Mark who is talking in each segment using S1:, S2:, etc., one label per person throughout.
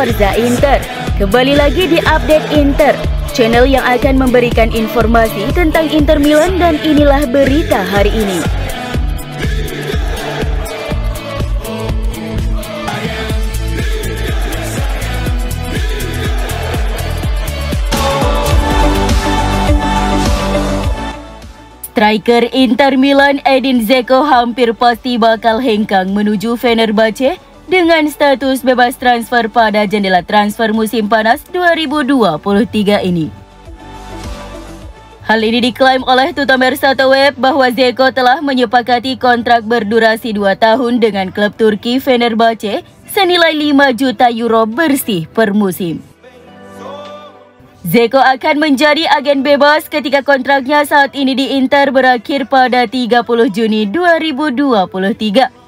S1: Forza Inter. Kembali lagi di Update Inter, channel yang akan memberikan informasi tentang Inter Milan, dan inilah berita hari ini. Striker Inter Milan Edin Dzeko hampir pasti bakal hengkang menuju Fenerbahce dengan status bebas transfer pada jendela transfer musim panas 2023 ini. Hal ini diklaim oleh Tutto Mersata Web bahwa Dzeko telah menyepakati kontrak berdurasi 2 tahun dengan klub Turki Fenerbahce senilai 5 juta euro bersih per musim. Dzeko akan menjadi agen bebas ketika kontraknya saat ini di Inter berakhir pada 30 Juni 2023.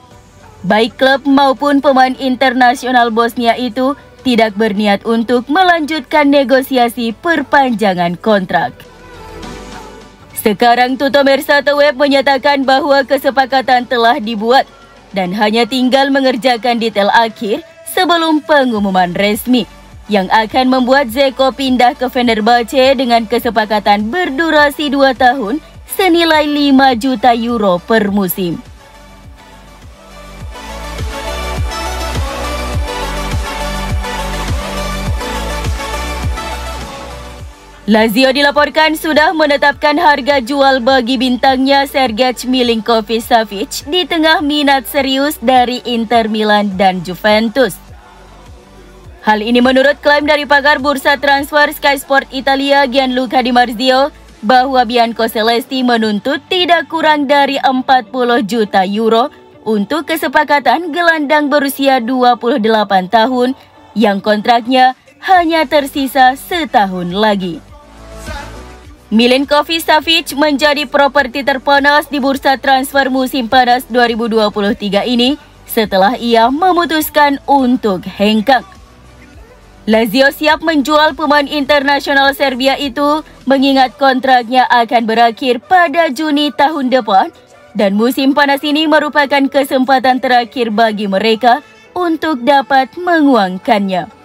S1: Baik klub maupun pemain internasional Bosnia itu tidak berniat untuk melanjutkan negosiasi perpanjangan kontrak. Sekarang Tutto Mersata Web menyatakan bahwa kesepakatan telah dibuat dan hanya tinggal mengerjakan detail akhir sebelum pengumuman resmi, yang akan membuat Dzeko pindah ke Fenerbahce dengan kesepakatan berdurasi 2 tahun senilai 5 juta euro per musim. Lazio dilaporkan sudah menetapkan harga jual bagi bintangnya Sergej Milinkovic-Savic di tengah minat serius dari Inter Milan dan Juventus. Hal ini menurut klaim dari pakar bursa transfer Sky Sport Italia Gianluca Di Marzio bahwa Bianco Celesti menuntut tidak kurang dari 40 juta euro untuk kesepakatan gelandang berusia 28 tahun yang kontraknya hanya tersisa setahun lagi. Milinkovic-Savic menjadi properti terpanas di bursa transfer musim panas 2023 ini setelah ia memutuskan untuk hengkang. Lazio siap menjual pemain internasional Serbia itu mengingat kontraknya akan berakhir pada Juni tahun depan dan musim panas ini merupakan kesempatan terakhir bagi mereka untuk dapat menguangkannya.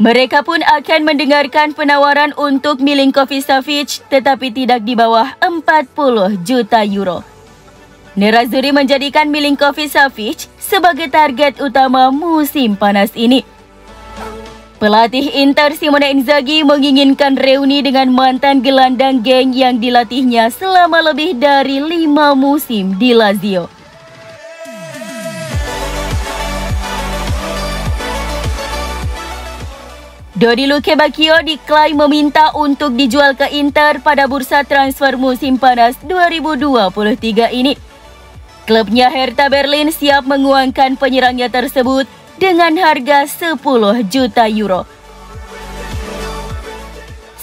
S1: Mereka pun akan mendengarkan penawaran untuk Milinkovic-Savic tetapi tidak di bawah 40 juta euro. Nerazzurri menjadikan Milinkovic-Savic sebagai target utama musim panas ini. Pelatih Inter Simone Inzaghi menginginkan reuni dengan mantan gelandang geng yang dilatihnya selama lebih dari 5 musim di Lazio. Dodi Lukebakio diklaim meminta untuk dijual ke Inter pada bursa transfer musim panas 2023 ini. Klubnya Hertha Berlin siap menguangkan penyerangnya tersebut dengan harga 10 juta euro.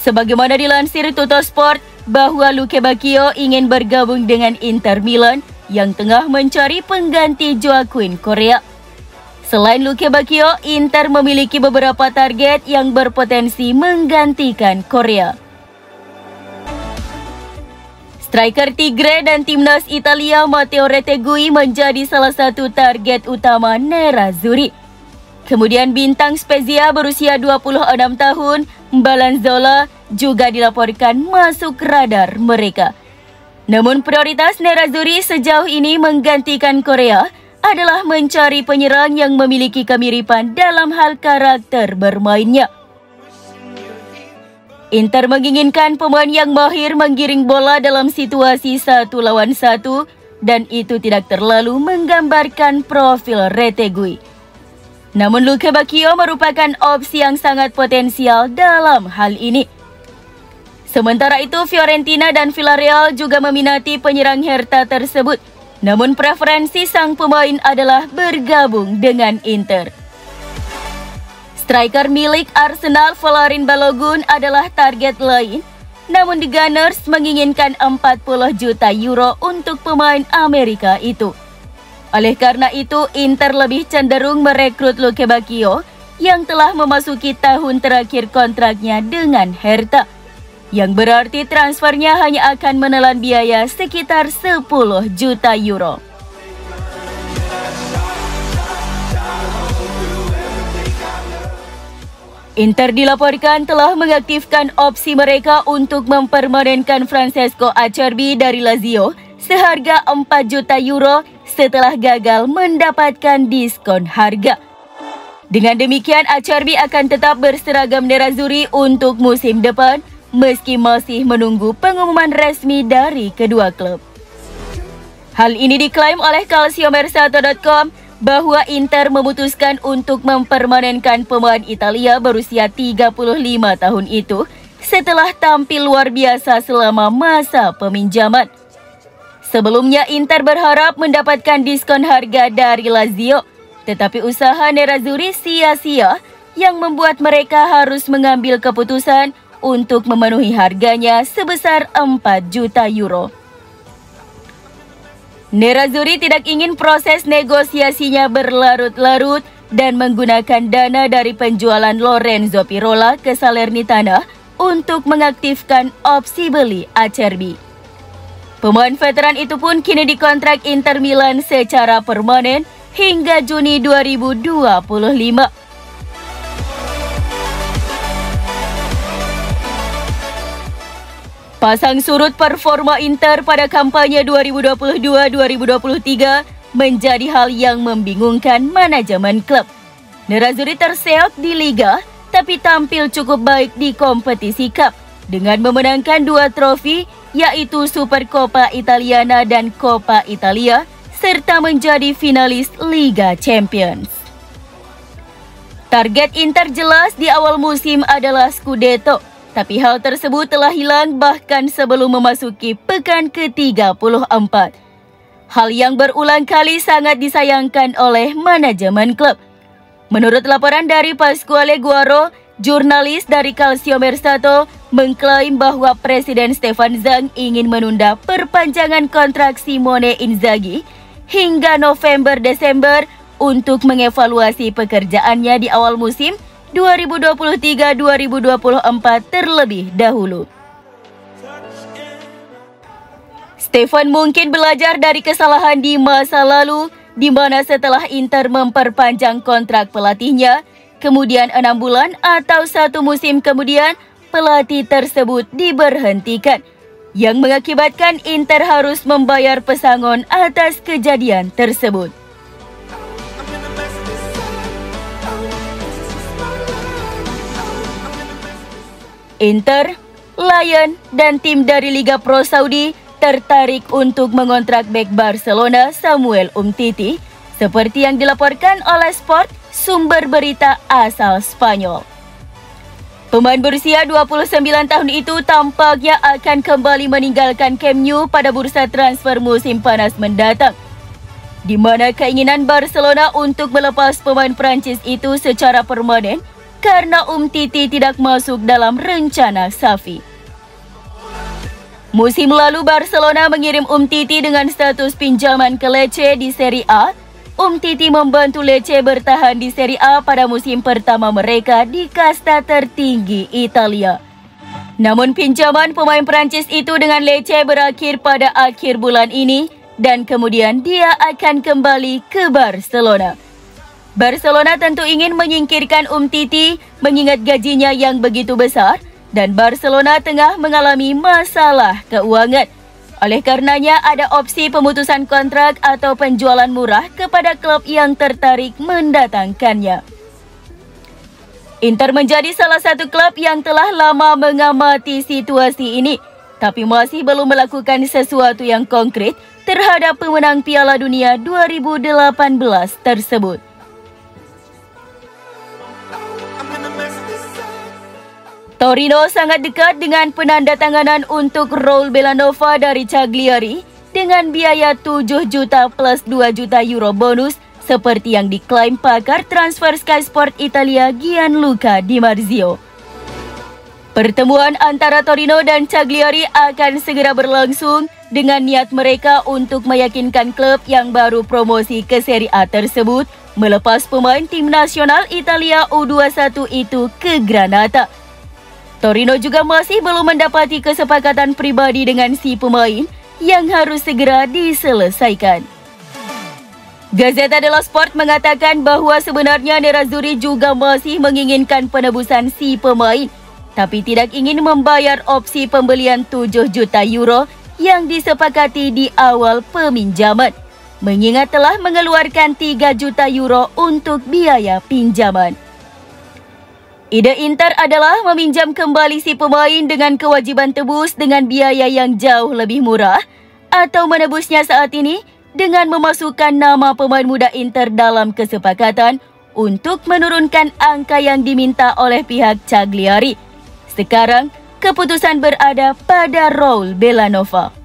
S1: Sebagaimana dilansir Tuttosport bahwa Lukebakio ingin bergabung dengan Inter Milan yang tengah mencari pengganti Joaquin Correa. Selain Lukebakio, Inter memiliki beberapa target yang berpotensi menggantikan Correa. Striker Tigre dan timnas Italia Matteo Retegui menjadi salah satu target utama Nerazzurri. Kemudian bintang Spezia berusia 26 tahun, Balanzola, juga dilaporkan masuk radar mereka. Namun prioritas Nerazzurri sejauh ini menggantikan Correa adalah mencari penyerang yang memiliki kemiripan dalam hal karakter bermainnya. Inter menginginkan pemain yang mahir menggiring bola dalam situasi 1 lawan 1 dan itu tidak terlalu menggambarkan profil Retegui. Namun Lukebakio merupakan opsi yang sangat potensial dalam hal ini. Sementara itu Fiorentina dan Villarreal juga meminati penyerang Hertha tersebut. Namun preferensi sang pemain adalah bergabung dengan Inter. Striker milik Arsenal Folarin Balogun adalah target lain. Namun The Gunners menginginkan 40 juta euro untuk pemain Amerika itu. Oleh karena itu, Inter lebih cenderung merekrut Lukebakio yang telah memasuki tahun terakhir kontraknya dengan Hertha, yang berarti transfernya hanya akan menelan biaya sekitar 10 juta euro. Inter dilaporkan telah mengaktifkan opsi mereka untuk mempermanenkan Francesco Acerbi dari Lazio seharga 4 juta euro setelah gagal mendapatkan diskon harga. Dengan demikian, Acerbi akan tetap berseragam nerazzurri untuk musim depan meski masih menunggu pengumuman resmi dari kedua klub. Hal ini diklaim oleh Calciomercato.com bahwa Inter memutuskan untuk mempermanenkan pemain Italia berusia 35 tahun itu setelah tampil luar biasa selama masa peminjaman. Sebelumnya Inter berharap mendapatkan diskon harga dari Lazio, tetapi usaha nerazzurri sia-sia yang membuat mereka harus mengambil keputusan untuk memenuhi harganya sebesar 4 juta euro. Nerazzurri tidak ingin proses negosiasinya berlarut-larut dan menggunakan dana dari penjualan Lorenzo Pirola ke Salernitana untuk mengaktifkan opsi beli Acerbi. Pemain veteran itu pun kini dikontrak Inter Milan secara permanen hingga Juni 2025. Pasang surut performa Inter pada kampanye 2022-2023 menjadi hal yang membingungkan manajemen klub. Nerazzurri terseok di Liga, tapi tampil cukup baik di kompetisi Cup dengan memenangkan 2 trofi, yaitu Supercoppa Italiana dan Coppa Italia, serta menjadi finalis Liga Champions. Target Inter jelas di awal musim adalah Scudetto. Tapi hal tersebut telah hilang bahkan sebelum memasuki pekan ke-34. Hal yang berulang kali sangat disayangkan oleh manajemen klub. Menurut laporan dari Pasquale Guaro, jurnalis dari Calciomercato mengklaim bahwa Presiden Stefan Zhang ingin menunda perpanjangan kontrak Simone Inzaghi hingga November-Desember untuk mengevaluasi pekerjaannya di awal musim 2023-2024 terlebih dahulu. Stefan mungkin belajar dari kesalahan di masa lalu, di mana setelah Inter memperpanjang kontrak pelatihnya, kemudian 6 bulan atau 1 musim kemudian, pelatih tersebut diberhentikan, yang mengakibatkan Inter harus membayar pesangon atas kejadian tersebut. Inter, Lyon, dan tim dari Liga Pro Saudi tertarik untuk mengontrak bek Barcelona Samuel Umtiti, seperti yang dilaporkan oleh Sport, sumber berita asal Spanyol. Pemain berusia 29 tahun itu tampaknya akan kembali meninggalkan Camp Nou pada bursa transfer musim panas mendatang, di mana keinginan Barcelona untuk melepas pemain Prancis itu secara permanen karena Umtiti tidak masuk dalam rencana Xavi. Musim lalu Barcelona mengirim Umtiti dengan status pinjaman ke Lecce di Serie A. Umtiti membantu Lecce bertahan di Serie A pada musim pertama mereka di kasta tertinggi Italia. Namun pinjaman pemain Prancis itu dengan Lecce berakhir pada akhir bulan ini dan kemudian dia akan kembali ke Barcelona. Barcelona tentu ingin menyingkirkan Umtiti mengingat gajinya yang begitu besar dan Barcelona tengah mengalami masalah keuangan. Oleh karenanya ada opsi pemutusan kontrak atau penjualan murah kepada klub yang tertarik mendatangkannya. Inter menjadi salah satu klub yang telah lama mengamati situasi ini, tapi masih belum melakukan sesuatu yang konkret terhadap pemenang Piala Dunia 2018 tersebut. Torino sangat dekat dengan penandatanganan untuk Raul Bellanova dari Cagliari dengan biaya 7 juta plus 2 juta euro bonus seperti yang diklaim pakar transfer Sky Sport Italia Gianluca Di Marzio. Pertemuan antara Torino dan Cagliari akan segera berlangsung dengan niat mereka untuk meyakinkan klub yang baru promosi ke Serie A tersebut melepas pemain tim nasional Italia U21 itu ke Granata. Torino juga masih belum mendapati kesepakatan pribadi dengan si pemain yang harus segera diselesaikan. Gazeta dello Sport mengatakan bahwa sebenarnya Nerazzurri juga masih menginginkan penebusan si pemain, tapi tidak ingin membayar opsi pembelian 7 juta euro yang disepakati di awal peminjaman, mengingat telah mengeluarkan 3 juta euro untuk biaya pinjaman. Ide Inter adalah meminjam kembali si pemain dengan kewajiban tebus dengan biaya yang jauh lebih murah, atau menebusnya saat ini dengan memasukkan nama pemain muda Inter dalam kesepakatan untuk menurunkan angka yang diminta oleh pihak Cagliari. Sekarang, keputusan berada pada Raul Bellanova.